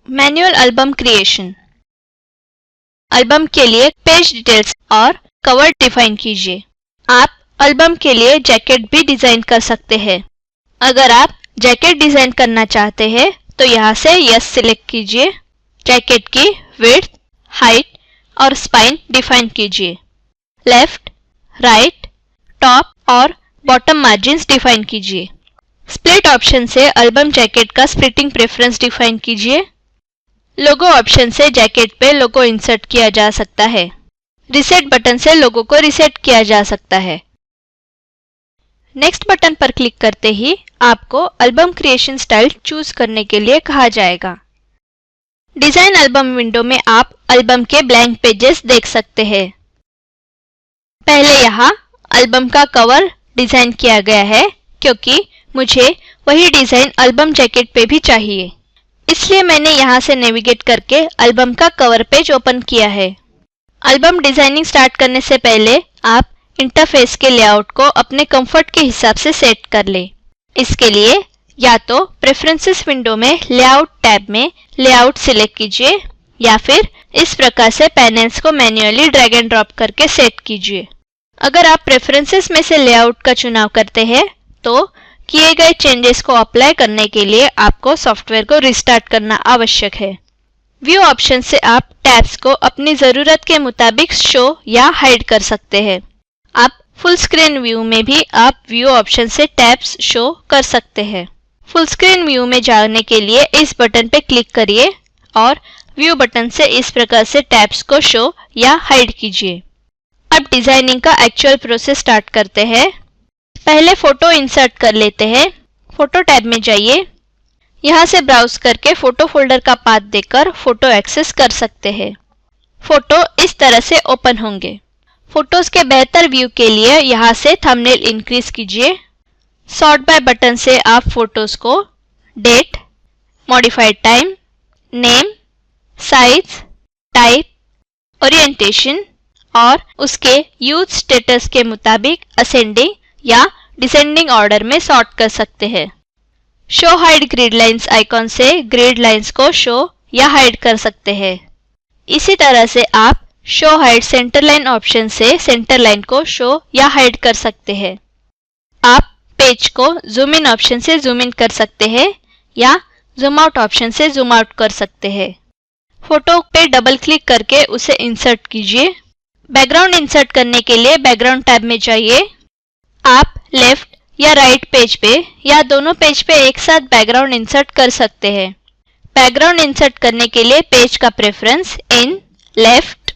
Manual album creation. Album के लिए page details और कवर डिफाइन कीजिए। आप एल्बम के लिए जैकेट भी डिज़ाइन कर सकते हैं। अगर आप जैकेट डिज़ाइन करना चाहते हैं तो यहाँ से यस सिलेक्ट कीजिए। जैकेट की विड्थ, हाइट और स्पाइन डिफाइन कीजिए। लेफ्ट, राइट, टॉप और बॉटम मार्जिन्स डिफाइन कीजिए। स्प्लिट ऑप्शन से एल्बम जैकेट का स्प्लिटिंग प्रेफरेंस डिफाइन कीजिए। लोगो ऑप्शन से जैकेट पे लोगो इंसर्ट किया जा सकता है। रिसेट बटन से लोगो को रिसेट किया जा सकता है। नेक्स्ट बटन पर क्लिक करते ही आपको एल्बम क्रिएशन स्टाइल चूज करने के लिए कहा जाएगा। डिजाइन एल्बम विंडो में आप एल्बम के ब्लैंक पेजेस देख सकते हैं। पहले यहाँ एल्बम का कवर डिजाइन किया गया है क्योंकि मुझे वही डिजाइन एल्बम जैकेट पे भी चाहिए, इसलिए मैंने यहाँ से नेविगेट करके एल्बम का कवर पेज ओपन किया है। एल्बम डिजाइनिंग स्टार्ट करने से पहले आप इंटरफेस के लेआउट को अपने कंफर्ट के हिसाब से सेट कर लें। इसके लिए या तो प्रेफरेंसेस विंडो में लेआउट टैब में लेआउट सिलेक्ट कीजिए या फिर इस प्रकार से पैनल्स को मैन्युअली ड्रैग एंड ड्रॉप करके सेट कीजिए। अगर आप प्रेफरेंसेस में से लेआउट का चुनाव करते हैं तो किए गए चेंजेस को अप्लाई करने के लिए आपको सॉफ्टवेयर को रिस्टार्ट करना आवश्यक है। व्यू ऑप्शन से आप टैब्स को अपनी ज़रूरत के मुताबिक शो या हाइड कर सकते हैं। आप फुल स्क्रीन व्यू में भी आप व्यू ऑप्शन से टैब्स शो कर सकते हैं। फुल स्क्रीन व्यू में जाने के लिए इस बटन पे क्लिक करिए और व्यू बटन से इस प्रकार से टैब्स को शो या हाइड कीजिए। अब डिजाइनिंग का एक्चुअल प्रोसेस स्टार्ट करते हैं। पहले फोटो इंसर्ट कर लेते हैं। फोटो टैब में जाइए। यहाँ से ब्राउज करके फोटो फोल्डर का पाथ देकर फोटो एक्सेस कर सकते हैं। फोटो इस तरह से ओपन होंगे। फोटोज के बेहतर व्यू के लिए यहाँ से थंबनेल इंक्रीज कीजिए। सॉर्ट बाय बटन से आप फोटोज को date, modified time, name, size, type, orientation और उसके यूज स्टेटस के मुताबिक असेंडिंग या डिसेंडिंग ऑर्डर में सॉर्ट कर सकते हैं। Show hide grid lines icon से ग्रिड लाइंस को शो या हाइड कर सकते हैं। इसी तरह से आप show hide centre line option से सेंटर लाइन को शो या हाइड कर सकते हैं। आप पेज को जूम इन ऑप्शन से जूम इन कर सकते हैं या जूम आउट ऑप्शन से जूम आउट कर सकते हैं। फोटो पे डबल क्लिक करके उसे इंसर्ट कीजिए। बैकग्राउंड इंसर्ट करने के लिए बैकग्राउंड टैब में जाइए। आप लेफ्ट या राइट पेज पे या दोनों पेज पे एक साथ बैकग्राउंड इंसर्ट कर सकते हैं। बैकग्राउंड इंसर्ट करने के लिए पेज का preference in, left,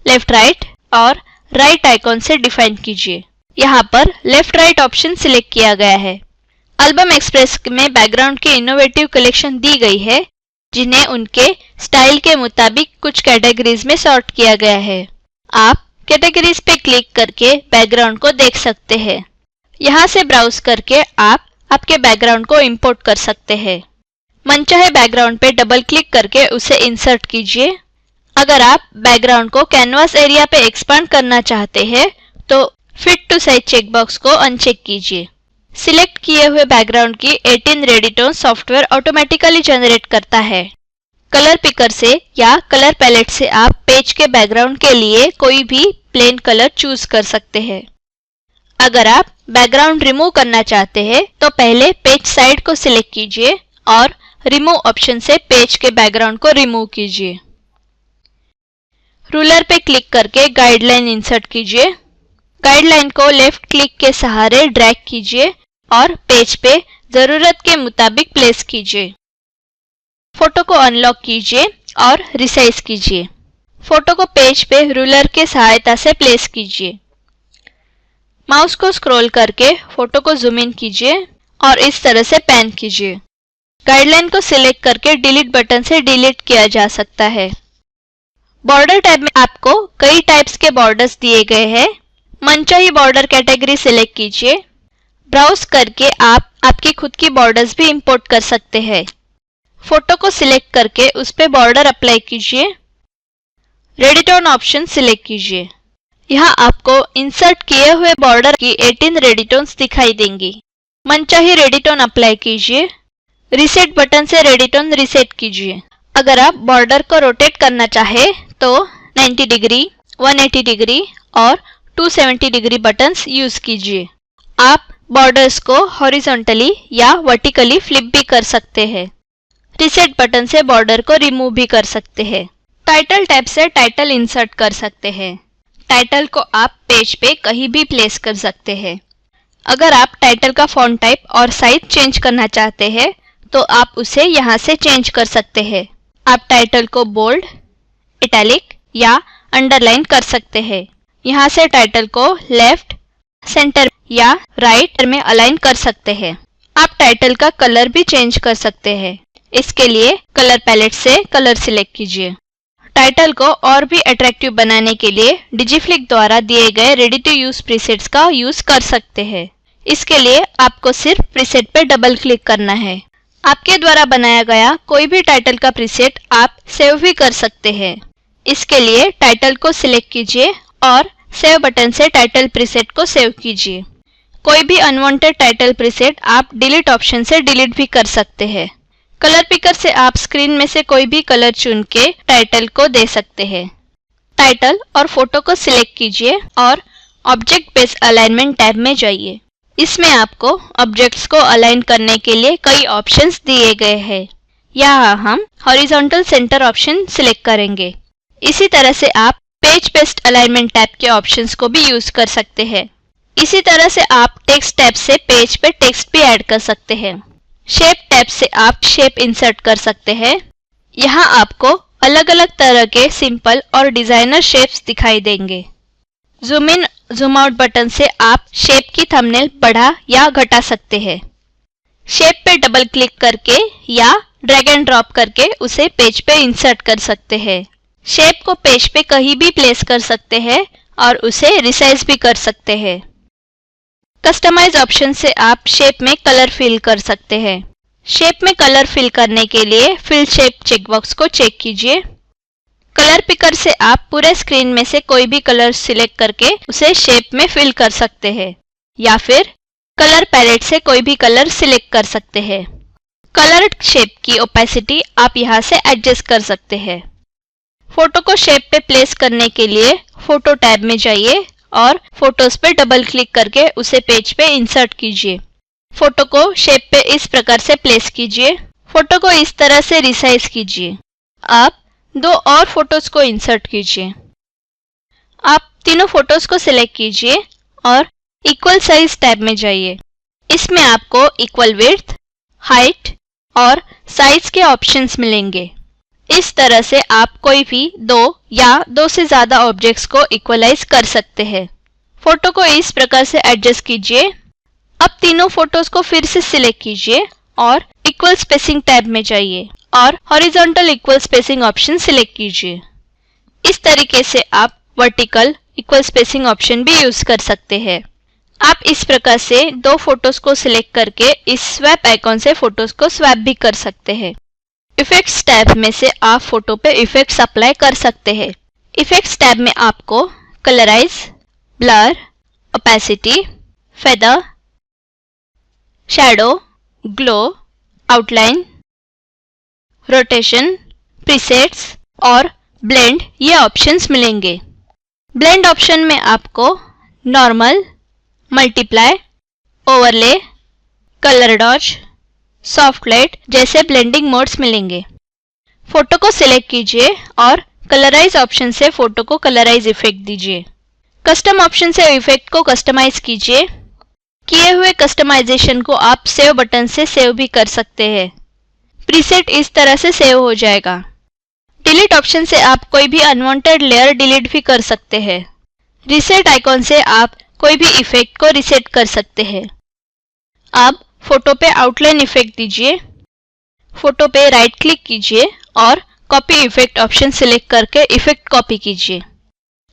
left right और राइट आइकॉन से डिफाइन कीजिए। यहाँ पर लेफ्ट राइट ऑप्शन सिलेक्ट किया गया है। एल्बम एक्सप्रेस में बैकग्राउंड की इनोवेटिव कलेक्शन दी गई है जिन्हें उनके स्टाइल के मुताबिक कुछ कैटेगरीज में सॉर्ट किया गया है। आप कैटेगरीज पे क्लिक करके बैकग्राउंड को देख सकते हैं। यहाँ से ब्राउज करके आप आपके बैकग्राउंड को इंपोर्ट कर सकते हैं। मनचाहे बैकग्राउंड पे डबल क्लिक करके उसे इंसर्ट कीजिए। अगर आप बैकग्राउंड को कैनवास एरिया पे एक्सपांड करना चाहते हैं तो फिट टू साइज चेकबॉक्स को अनचेक कीजिए। सिलेक्ट किए हुए बैकग्राउंड की 18 रेडिटोन सॉफ्टवेयर ऑटोमेटिकली जनरेट करता है। कलर पिकर से या कलर पैलेट से आप पेज के बैकग्राउंड के लिए कोई भी प्लेन कलर चूज कर सकते हैं। अगर आप बैकग्राउंड रिमूव करना चाहते हैं तो पहले पेज साइड को सिलेक्ट कीजिए और रिमूव ऑप्शन से पेज के बैकग्राउंड को रिमूव कीजिए। रूलर पे क्लिक करके गाइडलाइन इंसर्ट कीजिए। गाइडलाइन को लेफ्ट क्लिक के सहारे ड्रैग कीजिए और पेज पे जरूरत के मुताबिक प्लेस कीजिए। फोटो को अनलॉक कीजिए और रिसाइज कीजिए। फोटो को पेज पे रूलर के सहायता से प्लेस कीजिए। माउस को स्क्रॉल करके फोटो को जूम इन कीजिए और इस तरह से पैन कीजिए। गाइडलाइन को सिलेक्ट करके डिलीट बटन से डिलीट किया जा सकता है। बॉर्डर टैब में आपको कई टाइप्स के बॉर्डर्स दिए गए हैं। मनचाही बॉर्डर कैटेगरी सिलेक्ट कीजिए। ब्राउज करके आप आपकी खुद की बॉर्डर्स भी इंपोर्ट कर सकते हैं। फोटो को सिलेक्ट करके उस पे बॉर्डर अप्लाई कीजिए। रेडिटोन ऑप्शन सिलेक्ट कीजिए। यहाँ आपको इंसर्ट किए हुए बॉर्डर की 18 रेडिटोन्स दिखाई देंगी। मनचाही रेडिटोन अप्लाई कीजिए। रिसेट बटन से रेडिटोन रिसेट कीजिए। अगर आप बॉर्डर को रोटेट करना चाहे तो 90 डिग्री, 180 डिग्री और 270 डिग्री बटन्स यूज कीजिए। आप बॉर्डर्स को हॉरिजॉन्टली या वर्टिकली फ्लिप भी कर सकते हैं। रिसेट बटन से बॉर्डर को रिमूव भी कर सकते हैं। टाइटल टैब से टाइटल इंसर्ट कर सकते हैं। टाइटल को आप पेज पे कहीं भी प्लेस कर सकते हैं। अगर आप टाइटल का फॉन्ट टाइप और साइज चेंज करना चाहते हैं तो आप उसे यहाँ से चेंज कर सकते हैं। आप टाइटल को बोल्ड, इटैलिक या अंडरलाइन कर सकते हैं। यहाँ से टाइटल को लेफ्ट, सेंटर या राइट में अलाइन कर सकते हैं। आप टाइटल का कलर भी चेंज कर सकते हैं। इसके लिए कलर पैलेट से कलर सिलेक्ट कीजिए। टाइटल को और भी अट्रैक्टिव बनाने के लिए डिजिफ्लिक द्वारा दिए गए रेडी टू यूज प्रीसेट्स का यूज कर सकते हैं। इसके लिए आपको सिर्फ प्रीसेट पर डबल क्लिक करना है। आपके द्वारा बनाया गया कोई भी टाइटल का प्रीसेट आप सेव भी कर सकते हैं। इसके लिए टाइटल को सिलेक्ट कीजिए और सेव बटन से टाइटल प्रीसेट को सेव कीजिए। कोई भी अनवांटेड टाइटल प्रीसेट आप डिलीट ऑप्शन से डिलीट भी कर सकते हैं। कलर पिकर से आप स्क्रीन में से कोई भी कलर चुन के टाइटल को दे सकते हैं। टाइटल और फोटो को सिलेक्ट कीजिए और ऑब्जेक्ट बेस्ड अलाइनमेंट टैब में जाइए। इसमें आपको ऑब्जेक्ट्स को अलाइन करने के लिए कई ऑप्शंस दिए गए हैं। यहाँ हम हॉरिजॉन्टल सेंटर ऑप्शन सिलेक्ट करेंगे। इसी तरह से आप पेज बेस्ड अलाइनमेंट टैब के ऑप्शंस को भी यूज कर सकते हैं। इसी तरह से आप टेक्स्ट टैब से पेज पे टेक्स्ट भी ऐड कर सकते हैं। शेप टैब से आप शेप इंसर्ट कर सकते हैं। यहाँ आपको अलग अलग तरह के सिंपल और डिजाइनर शेप्स दिखाई देंगे। Zoom in, zoom out button से आप शेप की थंबनेल बढ़ा या घटा सकते हैं। शेप पे डबल क्लिक करके या ड्रैग एंड ड्रॉप करके उसे पेज पे इंसर्ट कर सकते हैं। शेप को पेज पे कहीं भी प्लेस कर सकते हैं और उसे रिसाइज भी कर सकते हैं। कस्टमाइज ऑप्शन से आप शेप में कलर फिल कर सकते हैं। शेप में कलर फिल करने के लिए फिल शेप चेकबॉक्स को चेक कीजिए। कलर पिकर से आप पूरे स्क्रीन में से कोई भी कलर सिलेक्ट करके उसे शेप में फिल कर सकते हैं या फिर कलर पैलेट से कोई भी कलर सिलेक्ट कर सकते हैं। कलर्ड शेप की ओपेसिटी आप यहाँ से एडजस्ट कर सकते हैं। फोटो को शेप पे प्लेस करने के लिए फोटो टैब में जाइए और फोटोज पे डबल क्लिक करके उसे पेज पे इंसर्ट कीजिए। फोटो को शेप पे इस प्रकार से प्लेस कीजिए। फोटो को इस तरह से रिसाइज कीजिए। आप दो और फोटोज को इंसर्ट कीजिए। आप तीनों फोटोज को सिलेक्ट कीजिए और इक्वल साइज टैब में जाइए। इसमें आपको इक्वल विड्थ, हाइट और साइज के ऑप्शंस मिलेंगे। इस तरह से आप कोई भी दो या दो से ज्यादा ऑब्जेक्ट्स को इक्वलाइज कर सकते हैं। फोटो को इस प्रकार से एडजस्ट कीजिए। अब तीनों फोटोज को फिर से सिलेक्ट कीजिए और इक्वल स्पेसिंग टैब में जाइए और horizontal equal spacing option select कीजिए। इस तरीके से आप वर्टिकल इक्वल स्पेसिंग ऑप्शन भी यूज कर सकते हैं। आप इस प्रकार से दो फोटोज को सिलेक्ट करके इस स्वैप आइकॉन से फोटोज को स्वैप भी कर सकते हैं। इफेक्ट्स टैब में से आप फोटो पे इफेक्ट्स अप्लाई कर सकते हैं। इफेक्ट्स टैब में आपको colourise, blur, opacity, feather, shadow, glow, outline, rotation, presets और ब्लेंड ये ऑप्शंस मिलेंगे। ब्लेंड ऑप्शन में आपको normal, multiply, overlay, colour dodge, soft light जैसे ब्लेंडिंग मोड्स मिलेंगे। फोटो को सिलेक्ट कीजिए और कलराइज ऑप्शन से फोटो को कलराइज इफेक्ट दीजिए। कस्टम ऑप्शन से इफेक्ट को कस्टमाइज कीजिए। किए हुए कस्टमाइजेशन को आप सेव बटन से सेव भी कर सकते हैं। प्रीसेट इस तरह से सेव हो जाएगा। डिलीट ऑप्शन से आप कोई भी अनवांटेड लेयर डिलीट भी कर सकते हैं। रिसेट आइकॉन से आप कोई भी इफेक्ट को रिसेट कर सकते हैं। अब फोटो पे आउटलाइन इफेक्ट दीजिए। फोटो पे राइट क्लिक कीजिए और कॉपी इफेक्ट ऑप्शन सिलेक्ट करके इफेक्ट कॉपी कीजिए।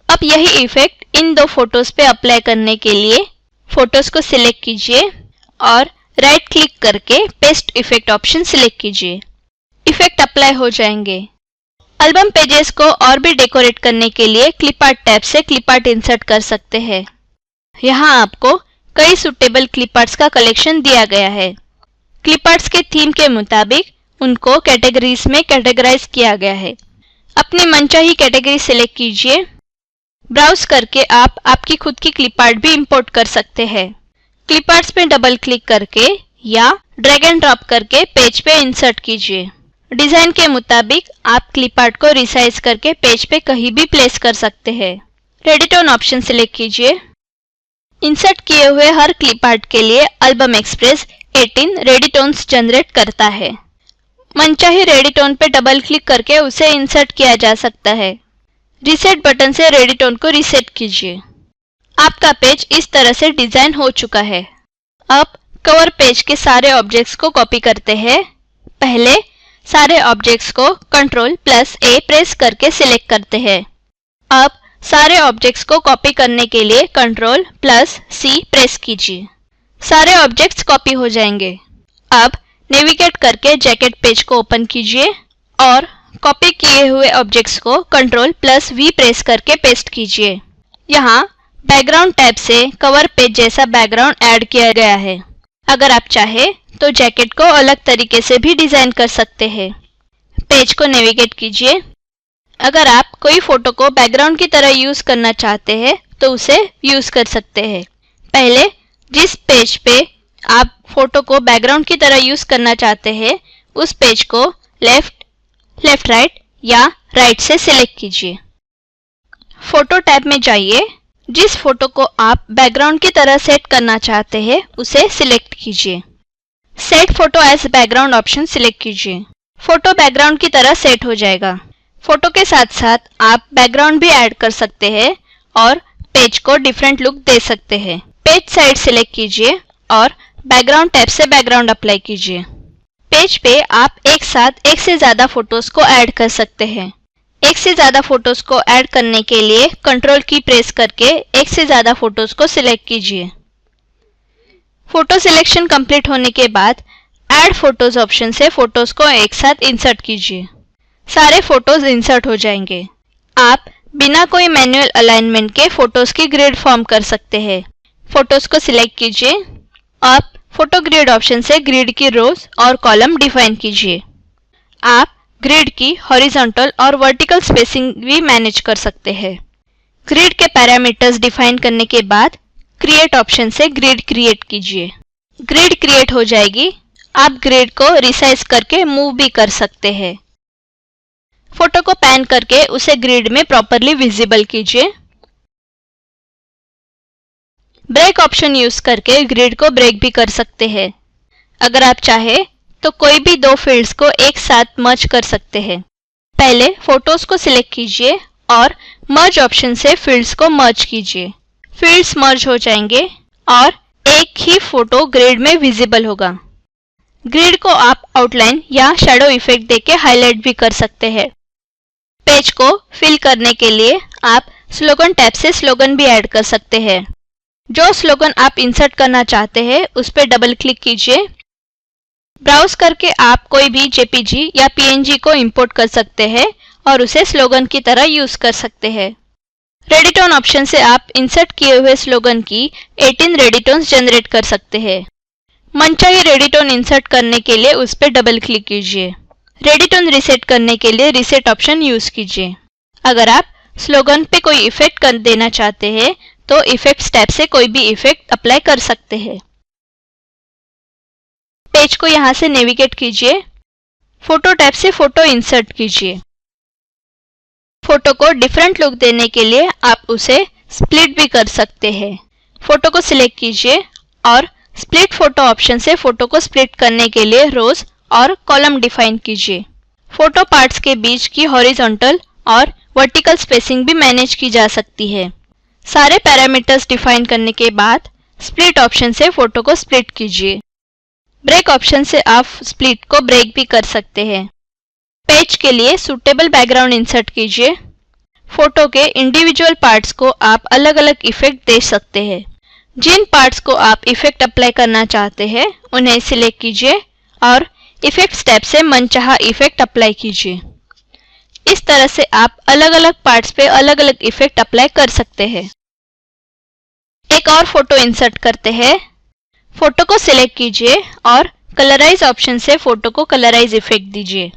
अब यही इफेक्ट इन दो फोटोज पे अप्लाई करने के लिए फोटोज को सिलेक्ट कीजिए और राइट क्लिक करके पेस्ट इफेक्ट ऑप्शन सिलेक्ट कीजिए। इफेक्ट अप्लाई हो जाएंगे। एल्बम पेजेस को और भी डेकोरेट करने के लिए क्लिप आर्ट टैब से क्लिप आर्ट इंसर्ट कर सकते हैं। यहाँ आपको कई सुटेबल क्लिप आर्ट्स का कलेक्शन दिया गया है। क्लिप आर्ट्स के थीम के मुताबिक उनको कैटेगरीज में कैटेगराइज किया गया है। अपनी मनचाही कैटेगरी सिलेक्ट कीजिए। ब्राउज करके आप आपकी खुद की क्लिप आर्ट भी इंपोर्ट कर सकते हैं। क्लिप आर्ट्स पे डबल क्लिक करके या ड्रैग एंड ड्रॉप करके पेज पे इंसर्ट कीजिए। डिजाइन के मुताबिक आप क्लिप आर्ट को रिसाइज करके पेज पे कहीं भी प्लेस कर सकते हैं। रेडिटोन ऑप्शन सिलेक्ट कीजिए। इंसर्ट किए हुए हर क्लिप आर्ट के लिए एल्बम एक्सप्रेस 18 रेडिटोन्स जनरेट करता है। मनचाही रेडिटोन पे डबल क्लिक करके उसे इंसर्ट किया जा सकता है। रीसेट बटन से रेडिटोन को रीसेट कीजिए। आपका पेज इस तरह से डिजाइन हो चुका है। अब कवर पेज के सारे ऑब्जेक्ट्स को कॉपी करते हैं। पहले सारे ऑब्जेक्ट्स को Ctrl+A प्रेस करके सिलेक्ट करते हैं। अब सारे ऑब्जेक्ट्स को कॉपी करने के लिए Ctrl+C प्रेस कीजिए। सारे ऑब्जेक्ट्स कॉपी हो जाएंगे। अब नेविगेट करके जैकेट पेज को ओपन कीजिए और कॉपी किए हुए ऑब्जेक्ट्स को Ctrl+V प्रेस करके पेस्ट कीजिए। यहाँ बैकग्राउंड टैब से कवर पेज जैसा बैकग्राउंड ऐड किया गया है। अगर आप चाहे तो जैकेट को अलग तरीके से भी डिजाइन कर सकते हैं। पेज को नेविगेट कीजिए। अगर आप कोई फोटो को बैकग्राउंड की तरह यूज करना चाहते हैं तो उसे यूज कर सकते हैं। पहले जिस पेज पे आप फोटो को बैकग्राउंड की तरह यूज करना चाहते हैं उस पेज को लेफ्ट राइट या राइट से सिलेक्ट कीजिए। फोटो टैब में जाइए। जिस फोटो को आप बैकग्राउंड की तरह सेट करना चाहते हैं उसे सिलेक्ट कीजिए। Set photo as background option select कीजिए। फोटो बैकग्राउंड की तरह सेट हो जाएगा। फोटो के साथ साथ आप बैकग्राउंड भी ऐड कर सकते हैं और पेज को डिफरेंट लुक दे सकते हैं। पेज साइड सिलेक्ट कीजिए और बैकग्राउंड टैब से बैकग्राउंड अप्लाई कीजिए। पेज पे आप एक साथ एक से ज्यादा फोटोज को ऐड कर सकते हैं। एक से ज्यादा फोटोज को ऐड करने के लिए कंट्रोल की प्रेस करके एक से ज्यादा फोटोज को सिलेक्ट कीजिए। फोटो सिलेक्शन कंप्लीट होने के बाद ऐड फोटोज ऑप्शन से फोटोज को एक साथ इंसर्ट कीजिए। सारे फोटोज इंसर्ट हो जाएंगे। आप बिना कोई मैनुअल अलाइनमेंट के फोटोज की ग्रिड फॉर्म कर सकते हैं। फोटोज को सिलेक्ट कीजिए। आप फोटो ग्रिड ऑप्शन से ग्रिड की रोज और कॉलम डिफाइन कीजिए। आप ग्रिड की हॉरिजॉन्टल और वर्टिकल स्पेसिंग भी मैनेज कर सकते हैं। ग्रिड के पैरामीटर्स डिफाइन करने के बाद क्रिएट ऑप्शन से ग्रिड क्रिएट कीजिए। ग्रिड क्रिएट हो जाएगी। आप ग्रिड को रिसाइज करके मूव भी कर सकते हैं। फोटो को पैन करके उसे ग्रिड में प्रॉपरली विजिबल कीजिए। ब्रेक ऑप्शन यूज करके ग्रिड को ब्रेक भी कर सकते हैं। अगर आप चाहे तो कोई भी दो फील्ड्स को एक साथ मर्ज कर सकते हैं। पहले फोटोज को सिलेक्ट कीजिए और मर्ज ऑप्शन से फील्ड्स को मर्ज कीजिए। फील्ड्स मर्ज हो जाएंगे और एक ही फोटो ग्रिड में विजिबल होगा। ग्रिड को आप आउटलाइन या शैडो इफेक्ट देके हाईलाइट भी कर सकते हैं। पेज को फिल करने के लिए आप स्लोगन टैब से स्लोगन भी ऐड कर सकते हैं। जो स्लोगन आप इंसर्ट करना चाहते हैं उस पर डबल क्लिक कीजिए। ब्राउज करके आप कोई भी जेपीजी या पीएनजी को इंपोर्ट कर सकते हैं और उसे स्लोगन की तरह यूज कर सकते हैं। रेडिटोन ऑप्शन से आप इंसर्ट किए हुए स्लोगन की 18 रेडिटोन्स जनरेट कर सकते हैं। मनचाही रेडिटोन इंसर्ट करने के लिए उस पर डबल क्लिक कीजिए। रेडिटोन रीसेट करने के लिए रीसेट ऑप्शन यूज कीजिए। अगर आप स्लोगन पे कोई इफेक्ट कर देना चाहते हैं तो इफेक्ट्स टैब से कोई भी इफेक्ट अप्लाई कर सकते हैं। पेज को यहां से नेविगेट कीजिए। फोटो टैब से फोटो इंसर्ट कीजिए। फोटो को डिफरेंट लुक देने के लिए आप उसे स्प्लिट भी कर सकते हैं। फोटो को सिलेक्ट कीजिए और स्प्लिट फोटो ऑप्शन से फोटो को स्प्लिट करने के लिए रोज और कॉलम डिफाइन कीजिए। फोटो पार्ट्स के बीच की हॉरिजॉन्टल और वर्टिकल स्पेसिंग भी मैनेज की जा सकती है। सारे पैरामीटर्स डिफाइन करने के बाद स्प्लिट ऑप्शन से फोटो को स्प्लिट कीजिए। ब्रेक ऑप्शन से आप स्प्लिट को ब्रेक भी कर सकते हैं। पेज के लिए सूटेबल बैकग्राउंड इंसर्ट कीजिए। फोटो के इंडिविजुअल पार्ट्स को आप अलग अलग इफेक्ट दे सकते हैं। जिन पार्ट्स को आप इफेक्ट अप्लाई करना चाहते हैं उन्हें सिलेक्ट कीजिए और इफेक्ट्स टैब से मनचाहा इफेक्ट अप्लाई कीजिए। इस तरह से आप अलग अलग पार्ट्स पे अलग अलग इफेक्ट अप्लाई कर सकते हैं। एक और फोटो इंसर्ट करते हैं। फोटो को सिलेक्ट कीजिए और कलराइज ऑप्शन से फोटो को कलराइज इफेक्ट दीजिए।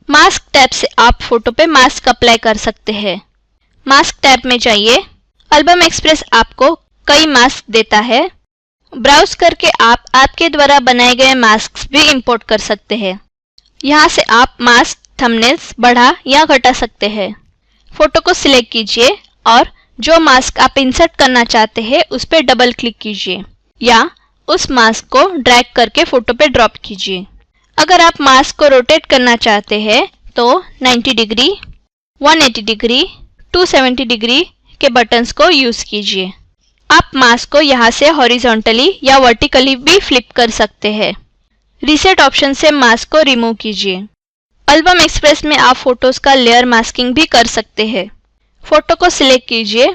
मास्क टैब से आप फोटो पे मास्क अप्लाई कर सकते हैं। मास्क टैब में जाइए। एल्बम एक्सप्रेस आपको कई मास्क देता है। ब्राउज करके आप आपके द्वारा बनाए गए मास्क भी इंपोर्ट कर सकते हैं। यहाँ से आप मास्क थंबनेल्स बढ़ा या घटा सकते हैं। फोटो को सिलेक्ट कीजिए और जो मास्क आप इंसर्ट करना चाहते हैं उस पर डबल क्लिक कीजिए या उस मास्क को ड्रैग करके फोटो पे ड्रॉप कीजिए। अगर आप मास्क को रोटेट करना चाहते हैं तो 90 डिग्री, 180 डिग्री, 270 डिग्री के बटन्स को यूज कीजिए। आप मास्क को यहाँ से हॉरिजॉन्टली या वर्टिकली भी फ्लिप कर सकते हैं। रीसेट ऑप्शन से मास्क को रिमूव कीजिए। एल्बम एक्सप्रेस में आप फोटोज का लेयर मास्किंग भी कर सकते हैं। फोटो को सिलेक्ट कीजिए,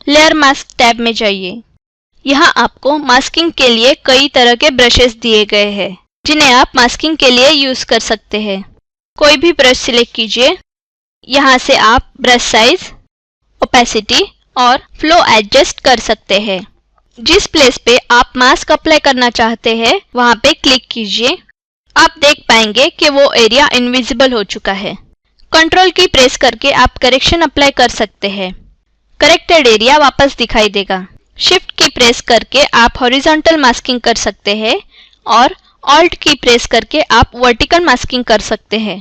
लेयर मास्क टैब में जाइए। यहाँ आपको मास्किंग के लिए कई तरह के ब्रशेस दिए गए हैं जिन्हें आप मास्किंग के लिए यूज कर सकते हैं। कोई भी ब्रश सिलेक्ट कीजिए। यहाँ से आप ब्रश साइज, ओपेसिटी और फ्लो एडजस्ट कर सकते हैं। जिस प्लेस पे आप मास्क अप्लाई करना चाहते हैं वहां पे क्लिक कीजिए। आप देख पाएंगे कि वो एरिया इनविजिबल हो चुका है। कंट्रोल की प्रेस करके आप करेक्शन अप्लाई कर सकते हैं। करेक्टेड एरिया वापस दिखाई देगा। शिफ्ट की प्रेस करके आप हॉरिजॉन्टल मास्किंग कर सकते हैं और ऑल्ट की प्रेस करके आप वर्टिकल मास्किंग कर सकते हैं।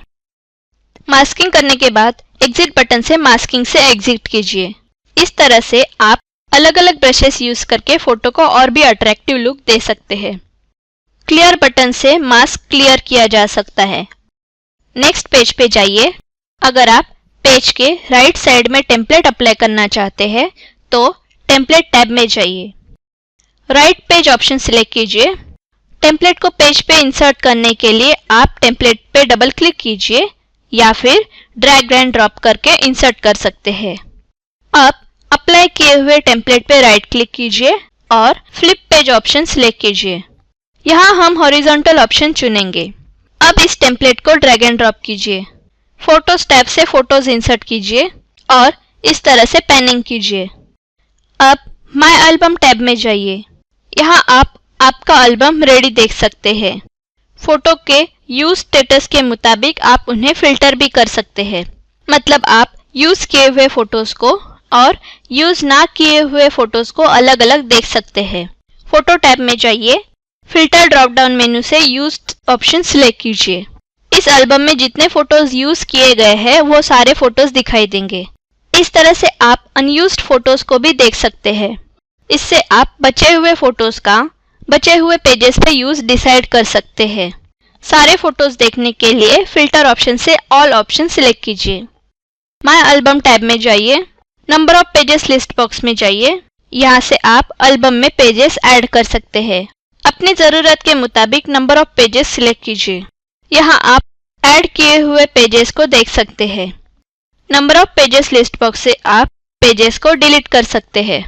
मास्किंग करने के बाद एग्जिट बटन से मास्किंग से एग्जिट कीजिए। इस तरह से आप अलग अलग ब्रशेस यूज करके फोटो को और भी अट्रैक्टिव लुक दे सकते हैं। क्लियर बटन से मास्क क्लियर किया जा सकता है। नेक्स्ट पेज पे जाइए। अगर आप पेज के राइट साइड में टेम्पलेट अप्लाई करना चाहते हैं तो टेम्पलेट टैब में जाइए। राइट पेज ऑप्शन सिलेक्ट कीजिए। टेम्पलेट को पेज पे इंसर्ट करने के लिए आप टेम्पलेट पे डबल क्लिक कीजिए या फिर ड्रैग एंड ड्रॉप करके इंसर्ट कर सकते हैं। अब अप्लाई किए हुए टेम्पलेट पे राइट क्लिक कीजिए और फ्लिप पेज ऑप्शन सिलेक्ट कीजिए। यहाँ हम हॉरिजॉन्टल ऑप्शन चुनेंगे। अब इस टेम्पलेट को ड्रैग एंड ड्रॉप कीजिए। फोटोज टैब से फोटोज इंसर्ट कीजिए और इस तरह से पैनिंग कीजिए। अब माय एल्बम टैब में जाइए। यहाँ आप आपका एल्बम रेडी देख सकते हैं। फोटो के यूज स्टेटस के मुताबिक आप उन्हें फिल्टर भी कर सकते हैं। मतलब आप यूज किए हुए फोटोज को और यूज ना किए हुए फोटोज को अलग अलग देख सकते हैं। फोटो टैब में जाइए। फिल्टर ड्रॉप डाउन मेनू से यूज ऑप्शन सिलेक्ट कीजिए। इस एल्बम में जितने फोटोज यूज किए गए हैं वो सारे फोटोज दिखाई देंगे। इस तरह से आप अनयूज्ड फोटोज को भी देख सकते हैं। इससे आप बचे हुए फोटोज का बचे हुए पेजेस पे यूज डिसाइड कर सकते हैं। सारे फोटोज देखने के लिए फिल्टर ऑप्शन से ऑल ऑप्शन सिलेक्ट कीजिए। माय एल्बम टैब में जाइए। Number of pages list box में जाइए। यहाँ से आप एल्बम में पेजेस ऐड कर सकते हैं। अपनी ज़रूरत के मुताबिक नंबर ऑफ पेजेस सिलेक्ट कीजिए। यहाँ आप ऐड किए हुए पेजेस को देख सकते हैं। Number of pages list box से आप पेजेस को डिलीट कर सकते हैं।